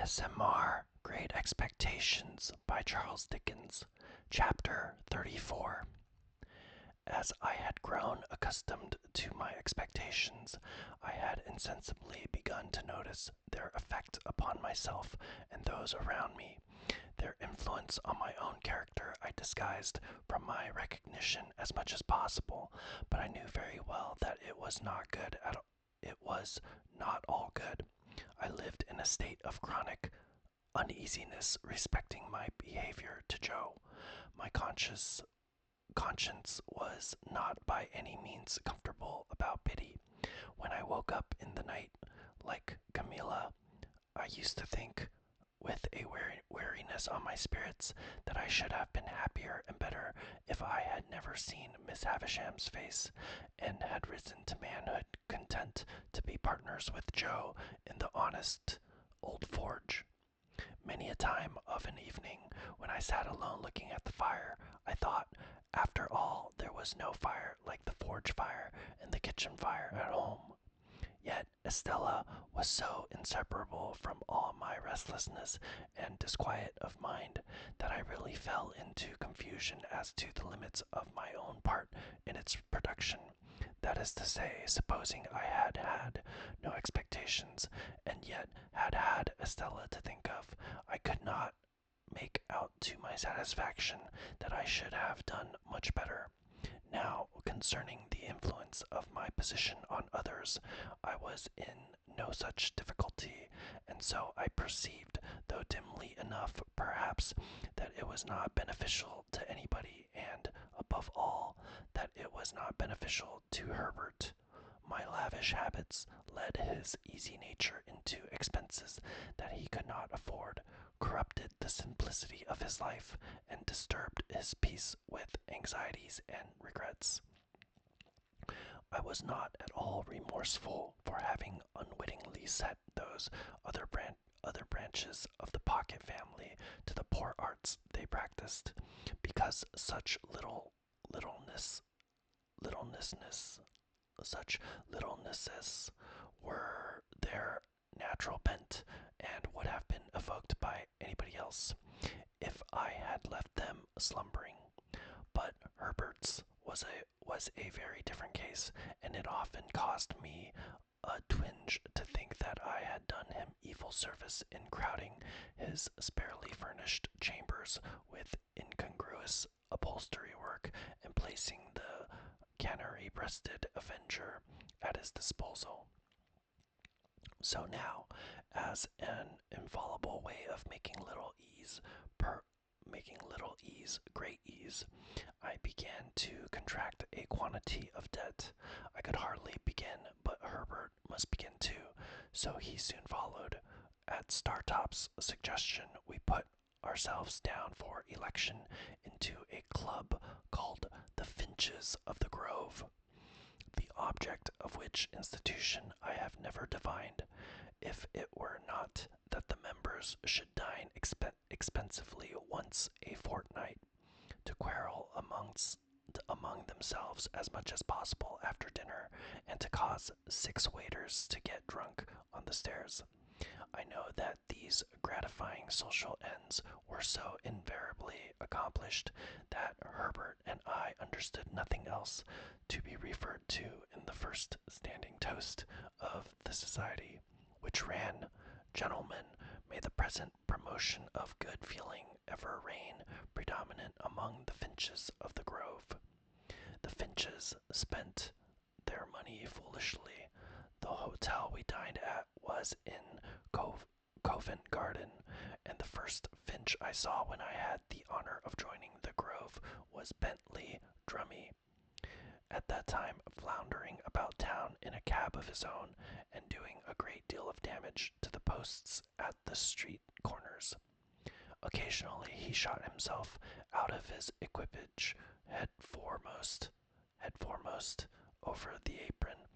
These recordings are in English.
ASMR Great Expectations by Charles Dickens, Chapter 34. As I had grown accustomed to my expectations, I had insensibly begun to notice their effect upon myself and those around me. Their influence on my own character I disguised from my recognition as much as possible, but I knew very well that it was not good at all. It was not all good. I lived in a state of chronic uneasiness respecting my behavior to Joe. My conscience was not by any means comfortable about Biddy. When I woke up in the night, like Camilla, I used to think, with a weariness on my spirits, that I should have been happier and better if I had never seen Miss Havisham's face, and had risen to manhood, content to be partners with Joe in the honest old forge. Many a time of an evening, when I sat alone looking at the fire, I thought, after all, there was no fire like the forge fire and the kitchen fire at home. Yet Estella was so inseparable from all my restlessness and disquiet of mind that I really fell into confusion as to the limits of my own part in its production. That is to say, supposing I had had no expectations, and yet had had Estella to think of, I could not make out to my satisfaction that I should have done much better. Now, concerning the influence of my position on others, I was in no such difficulty, and so I perceived, though dimly enough perhaps, that it was not beneficial to anybody, and, above all, that it was not beneficial to Herbert. My lavish habits led his easy nature into expenses that he could not afford, corrupted the simplicity of his life, and disturbed his peace with anxieties and regrets. I was not at all remorseful for having unwittingly set those other branches of the Pocket family to the poor arts they practiced, because such such littlenesses were their natural bent, and would have been evoked by anybody else if I had left them slumbering. But Herbert's was a very different case, and it often caused me a twinge to think that I had done him evil service in crowding his sparely furnished chambers with incongruous upholstery work, and placing the canary-breasted avenger at his disposal. So now, as an infallible way of making little ease great ease, I began to contract a quantity of debt. I could hardly begin, but Herbert must begin too, so he soon followed. At Startop's suggestion, we put ourselves down for election into a club called the Finches of the Grove, the object of which institution I have never divined, if it were not that the members should dine expensively once a fortnight, to quarrel among themselves as much as possible after dinner, and to cause 6 waiters to get drunk on the stairs. I know that these gratifying social ends were so invariably accomplished that Herbert and I understood nothing else to be referred to in the first standing toast of the society, which ran, "Gentlemen, may the present promotion of good feeling ever reign predominant among the Finches of the Grove." The Finches spent their money foolishly. The hotel we dined at was in Covent Garden, and the first Finch I saw when I had the honor of joining the Grove was Bentley Drummy, at that time floundering about town in a cab of his own, and doing a great deal of damage to the posts at the street corners. Occasionally he shot himself out of his equipage head foremost over the apron,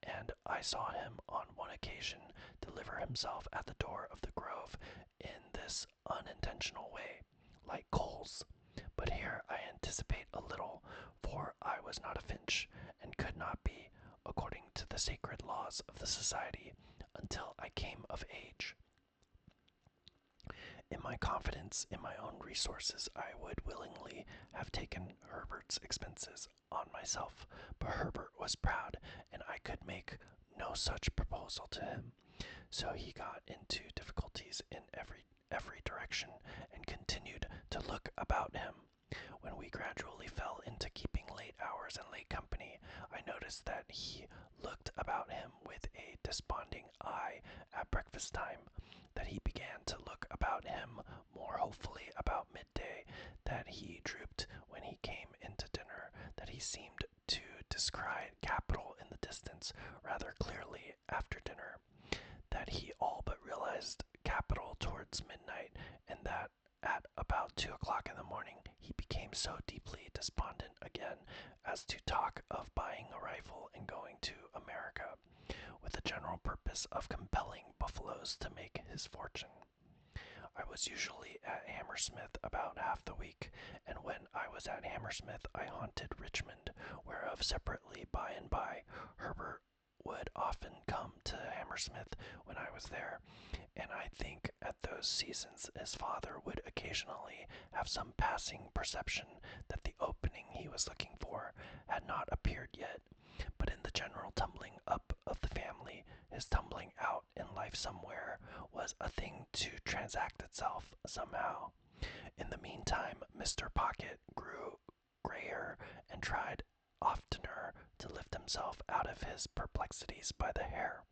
and I saw him on one occasion deliver himself at the door of the Grove in this unintentional way, like Coles. But here I anticipate a little, for I was not a Finch, and could not be, according to the sacred laws of the society, until I came of age. my confidence in my own resources, I would willingly have taken Herbert's expenses on myself, but Herbert was proud, and I could make no such proposal to him. So he got into difficulties in every direction and continued to look about him. When we gradually fell into keeping late hours and late company, I noticed that he looked about him with a desponding eye at breakfast time, that he began to look about him more hopefully about midday, that he drooped when he came into dinner, that he seemed to descry capital in the distance rather clearly after dinner, that he all but realized capital towards midnight, and that at about 2 o'clock in the morning he became so deeply despondent again as to talk of buying a rifle and going to America, with the general purpose of compelling buffaloes to make his fortune. I was usually at Hammersmith about half the week, and when I was at Hammersmith I haunted Richmond, whereof separately by and by Herbert would often come to Hammersmith when I was there, and I think at those seasons his father would occasionally have some passing perception that the opening he was looking for had not appeared yet, but in the general tumbling up of the family, his tumbling out in life somewhere was a thing to transact itself somehow. In the meantime, Mr. Pocket grew grayer and tried oftener to lift himself out of his perplexities by the hair,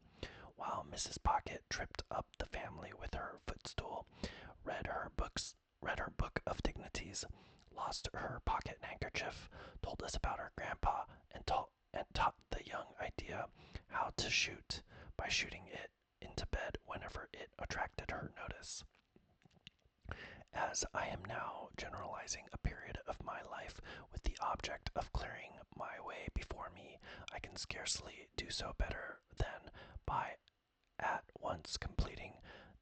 while Mrs. Pocket tripped up the family with her footstool, read her book of dignities, lost her pocket handkerchief, told us about her grandpa, and taught the young idea how to shoot by shooting it into bed whenever it attracted her notice. As I am now generalizing a period of my life with the object of clearing my way before me, I can scarcely do so better than by at once completing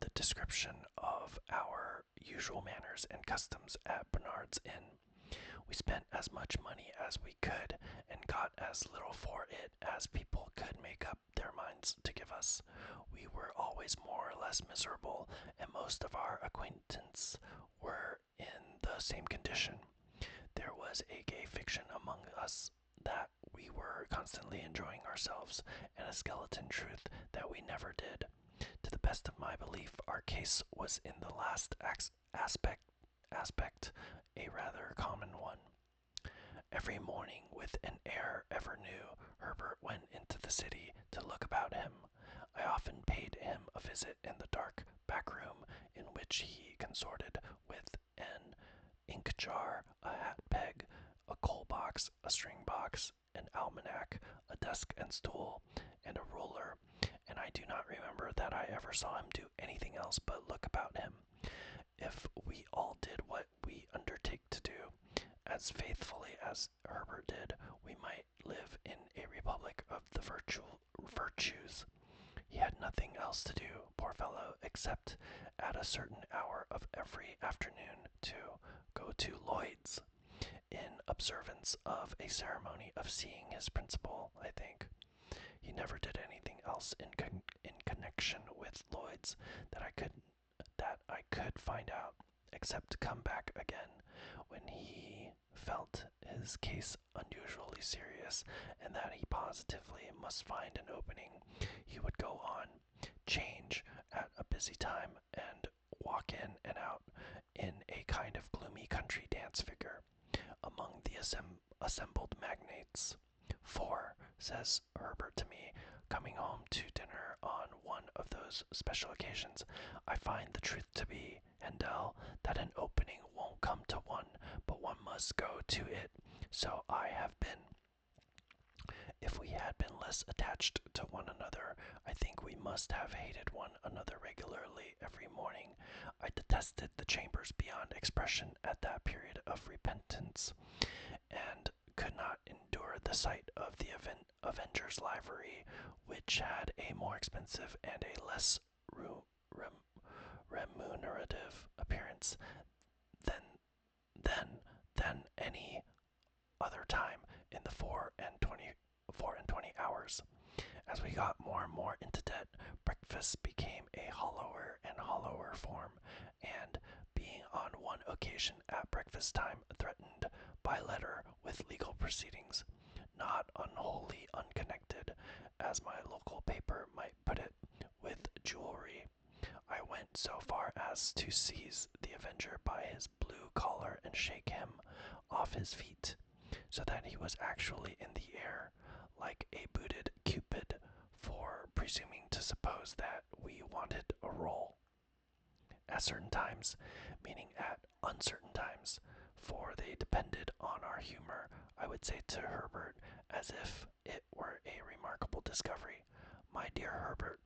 the description of our usual manners and customs at Bernard's Inn. We spent as much money as we could, and got as little for it as people could make up their minds to give us. We were always more or less miserable, and most of our acquaintance were in the same condition. There was a gay fiction among us that we were constantly enjoying ourselves, and a skeleton truth that we never did. To the best of my belief, our case was in the last aspect a rather common one. Every morning, with an air ever new, Herbert went into the city to look about him. I often paid him a visit in the dark back room in which he consorted with an ink jar, a hat peg, a coal box, a string box, an almanac, a desk and stool, and a ruler, and I do not remember that I ever saw him do anything else but look about him. If we all did what we undertake to do, as faithfully as Herbert did, we might live in a republic of the virtues. He had nothing else to do, poor fellow, except at a certain hour of every afternoon to go to Lloyd's, in observance of a ceremony of seeing his principal, I think. He never did anything else in connection with Lloyd's that I could find out, except to come back again when he felt his case unusually serious, and that he positively must find an opening. He would go on, change at a busy time, and walk in and out in a kind of gloomy country dance figure among the assembled magnates. For, says Herbert to me, coming home to dinner on one of those special occasions, I find the truth to be, Handel, that an opening won't come to one, but one must go to it. So I have been. If we had been less attached to one another, I think we must have hated one another regularly every morning. I detested the Chambers beyond expression at that period of repentance, and could not endure the sight of the Avengers livery, which had a more expensive and a less remunerative appearance than than any other time in the 4 and 20 hours. As we got more and more into debt, breakfast became a hollower and hollower form, and publication at breakfast time threatened by letter with legal proceedings, not unwholly unconnected, as my local paper might put it, with jewelry. I went so far as to seize the avenger by his blue collar and shake him off his feet, so that he was actually in the air, like a booted Cupid, for presuming to suppose that we wanted a roll. At certain times, meaning at uncertain times, for they depended on our humor, I would say to Herbert, as if it were a remarkable discovery, my dear Herbert,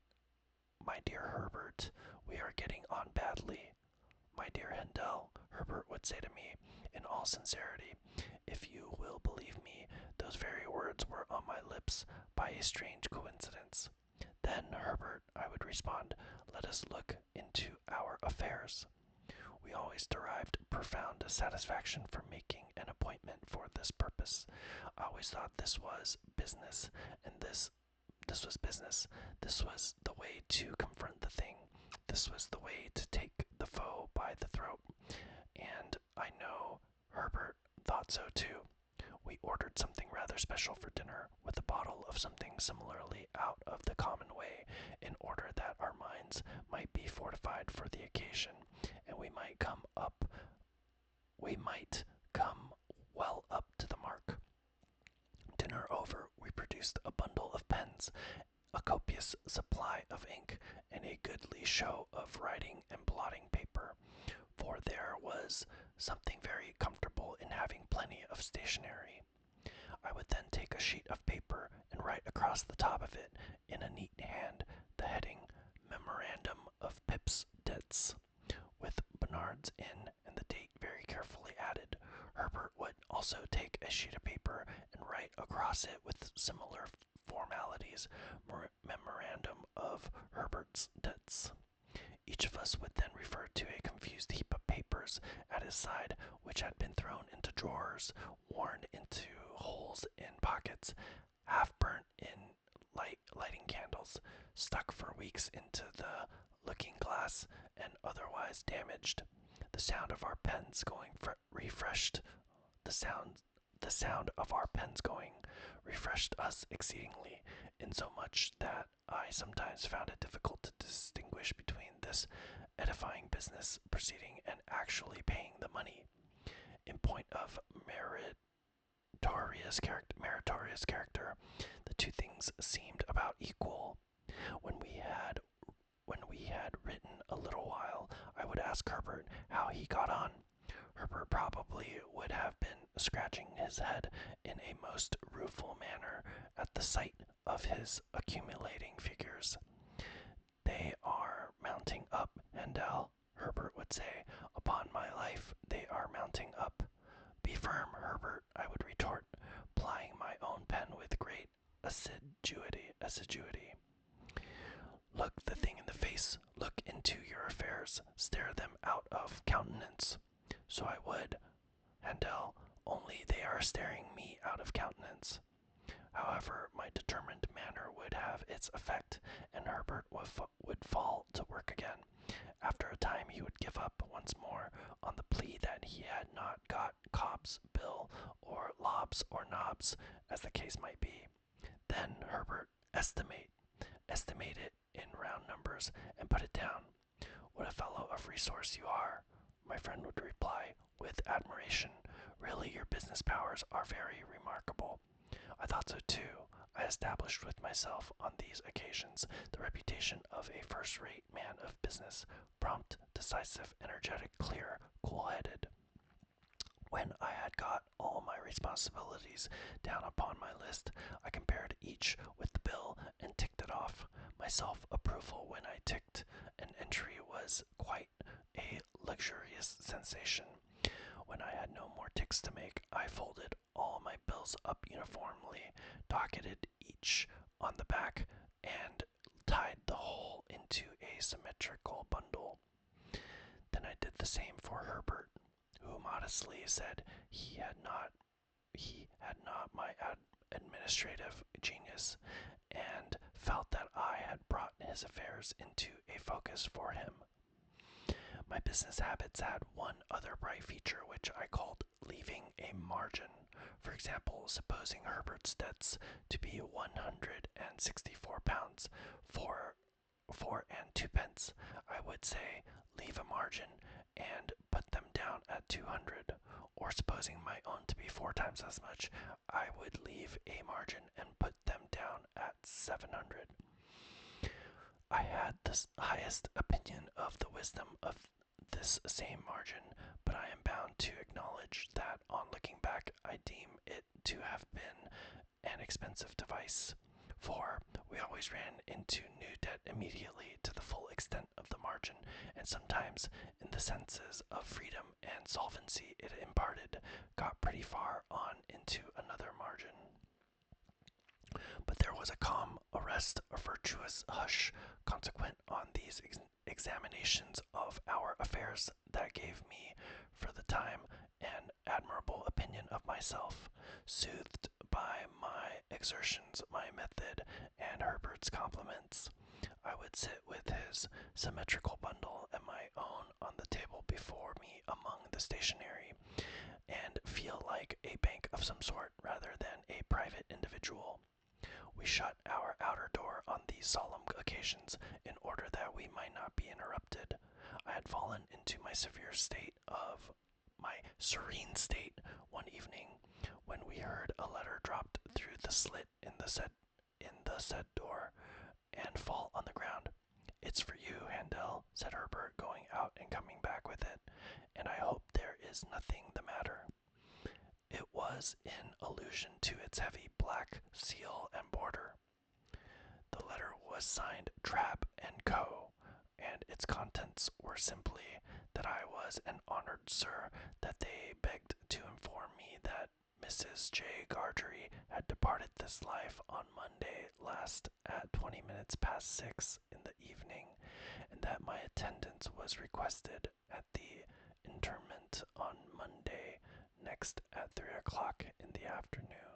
we are getting on badly. My dear Handel, Herbert would say to me, in all sincerity, if you will believe me, those very words were on my lips by a strange coincidence. Then, Herbert, I would respond, let us look into our affairs. We always derived profound satisfaction from making an appointment for this purpose. I always thought this was business, and this was business. This was the way to confront the thing. This was the way to take the foe by the throat. And I know Herbert thought so too. We ordered something rather special for dinner, with a bottle of something similarly out of the common way, in order that our minds might be fortified for the occasion, and we might come well up to the mark. Dinner over, we produced a bundle of pens, a copious supply of ink, and a goodly show of writing and blotting paper, for there was something very comfortable in having plenty of stationery. I would then take a sheet of paper and write across the top of it, in a neat hand, the heading Memorandum of Pip's Debts, with Bernard's Inn and the date very carefully added. Herbert would also take a sheet of paper and write across it with similar formalities, Memorandum of Herbert's Debts. Each of us would then refer to a confused heap of papers at his side, which had been thrown into drawers, worn into holes in pockets, half burnt in lighting candles, stuck for weeks into the looking glass, and otherwise damaged. The sound of our pens going refreshed the sound of our pens going refreshed us exceedingly, insomuch that I sometimes found it difficult to distinguish between this edifying business proceeding and actually paying the money. In point of meritorious character, the two things seemed about equal. When we had written a little while, I would ask Herbert how he got on. Herbert probably would have been scratching his head in a most rueful manner at the sight of his accumulating figures. They are mounting up, Handel, Herbert would say. Upon my life, they are mounting up. Be firm, Herbert, I would retort, plying my own pen with great assiduity. Look the thing in the face, look into your affairs, stare them out of countenance. So I would, Handel, only they are staring me out of countenance. However, my determined manner would have its effect, and Herbert would fall to work again. After a time he would give up once more, on the plea that he had not got Cobb's bill, or Lob's or Nob's, as the case might be. Then, Herbert, estimate it in round numbers, and put it down. What a fellow of resource you are, my friend would reply, with admiration. Really, your business powers are very remarkable. I thought so too. I established with myself on these occasions the reputation of a first-rate man of business, prompt, decisive, energetic, clear, cool-headed. When I had got all my responsibilities down upon my list, I compared each with the bill and ticked it off. My self-approval when I ticked an entry was quite a luxurious sensation. When I had no more ticks to make, I folded all my bills up uniformly, docketed each on the back, and tied the whole into a symmetrical bundle. Then I did the same for Herbert, who modestly said he had not my administrative genius, and felt that I had brought his affairs into a focus for him. My business habits had one other bright feature, which I called leaving a margin. For example, supposing Herbert's debts to be £164, 4 and 2 pence, I would say leave a margin and put them down at 200. Or supposing my own to be 4 times as much, I would leave a margin and put them down at 700. I had the highest opinion of the wisdom of this same margin, but I am bound to acknowledge that on looking back, I deem it to have been an expensive device, for we always ran into new debt immediately to the full extent of the margin, and sometimes, in the senses of freedom and solvency it imparted, got pretty far on into another margin. But there was a calm, a rest, a virtuous hush consequent on these examinations of our affairs that gave me, for the time, an admirable opinion of myself, soothed by my exertions, my method, and Herbert's compliments. I would sit with his symmetrical bundle and my own on the table before me among the stationery, and feel like a bank of some sort rather than a private individual. We shut our outer door on these solemn occasions in order that we might not be interrupted. I had fallen into my serene state one evening when we heard a letter dropped through the slit in the said door and fall on the ground. "It's for you, Handel," said Herbert, going out and coming back with it, "and I hope there is nothing the matter." It was in allusion to its heavy black seal and border. The letter was signed Trabb and Co., and its contents were simply that I was an honored sir, that they begged to inform me that Mrs. J. Gargery had departed this life on Monday last at 20 minutes past 6 in the evening, and that my attendance was requested at the interment on Monday next at 3 o'clock in the afternoon.